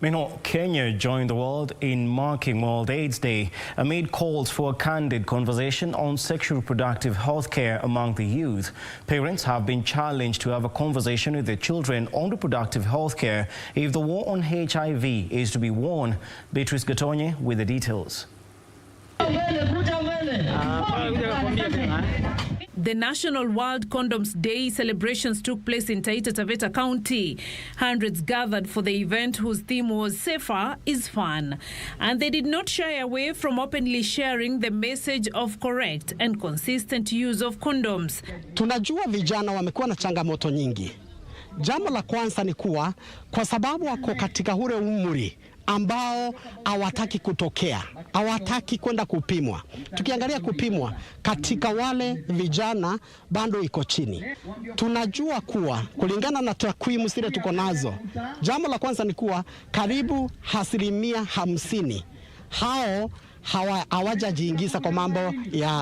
Meanwhile, Kenya joined the world in marking World AIDS Day amid calls for a candid conversation on sexual reproductive health care among the youth. Parents have been challenged to have a conversation with their children on reproductive health care if the war on HIV is to be won. Beatrice Gatonye with the details. The National World Condoms Day celebrations took place in Taita Taveta County. Hundreds gathered for the event whose theme was "Safer is Fun." And they did not shy away from openly sharing the message of correct and consistent use of condoms. Tunajua vijana wamekuwa na changamoto nyingi. Jambo la kwanza ni kuwa kwa sababu wako katika ule umri ambao hawataki kutokea, hawataki kwenda kupimwa. Tukiangalia kupimwa katika wale vijana bado iko chini. Tunajua kuwa kulingana na takwimu zile tuko nazo, jambo la kwanza ni kuwa karibu 50% hao hawajajiingiza kwa mambo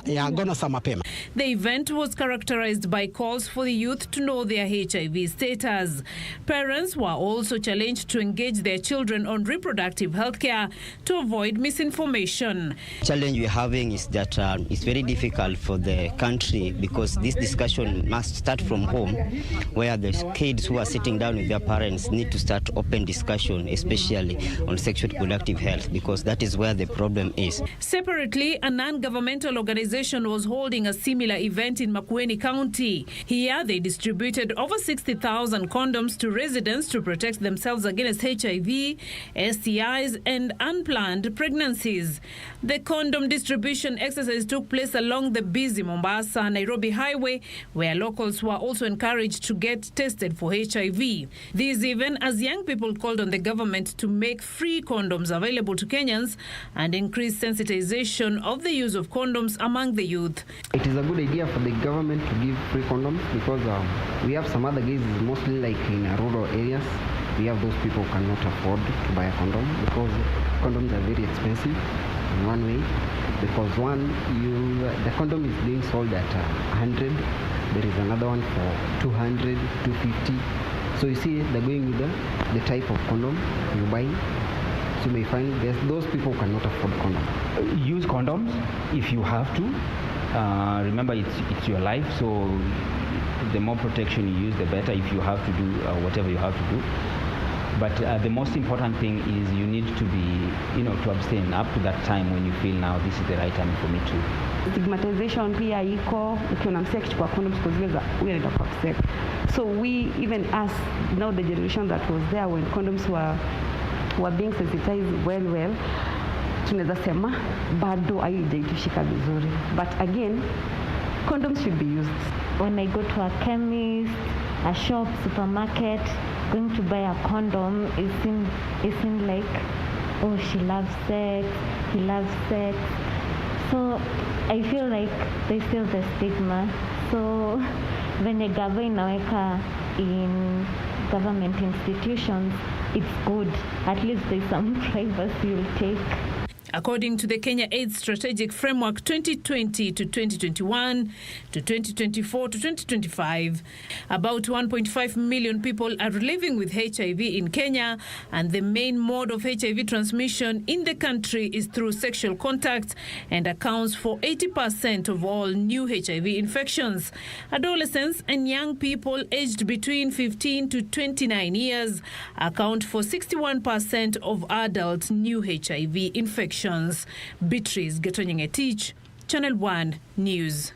ya ngono za mapema. The event was characterized by calls for the youth to know their HIV status. Parents were also challenged to engage their children on reproductive health care to avoid misinformation. The challenge we're having is that it's very difficult for the country because this discussion must start from home, where the kids who are sitting down with their parents need to start open discussion, especially on sexual reproductive health, because that is where the problem is. Separately, a non-governmental organization was holding a similar event in Makueni County. Here, they distributed over 60,000 condoms to residents to protect themselves against HIV, STIs, and unplanned pregnancies. The condom distribution exercise took place along the busy Mombasa-Nairobi highway, where locals were also encouraged to get tested for HIV. This even as young people called on the government to make free condoms available to Kenyans and increase sensitization of the use of condoms among the youth. It is a good idea for the government to give free condoms because we have some other cases, mostly like in rural areas. We have those people who cannot afford to buy a condom because condoms are very expensive in one way. Because the condom is being sold at 100. There is another one for 200, 250. So you see, they're going with the type of condom you buy. You may find there's those people who cannot afford condoms. Use condoms if you have to. Remember, it's your life, so the more protection you use, the better. If you have to do whatever you have to do. But the most important thing is you need to be, to abstain up to that time when you feel now this is the right time for me to. Stigmatization pia iko ukiona msee akichukua condoms kwa zile za huyu anaenda kwa sex. So we even us now the generation that was there when condoms were being sensitized well, tunaweza sema bado haijatushika vizuri. But again, condoms should be used. When I go to a chemist, a shop, supermarket, going to buy a condom, it seems like, oh, she loves sex, he loves sex. So I feel like there's still the stigma. So when the government inaweka in government institutions, it's good. At least there's some privacy you'll take. According to the Kenya AIDS Strategic Framework 2020 to 2021 to 2024 to 2025, about 1.5 million people are living with HIV in Kenya, and the main mode of HIV transmission in the country is through sexual contact and accounts for 80% of all new HIV infections. Adolescents and young people aged between 15 to 29 years account for 61% of adult new HIV infections. Beatrice Gatonye, Channel 1 News.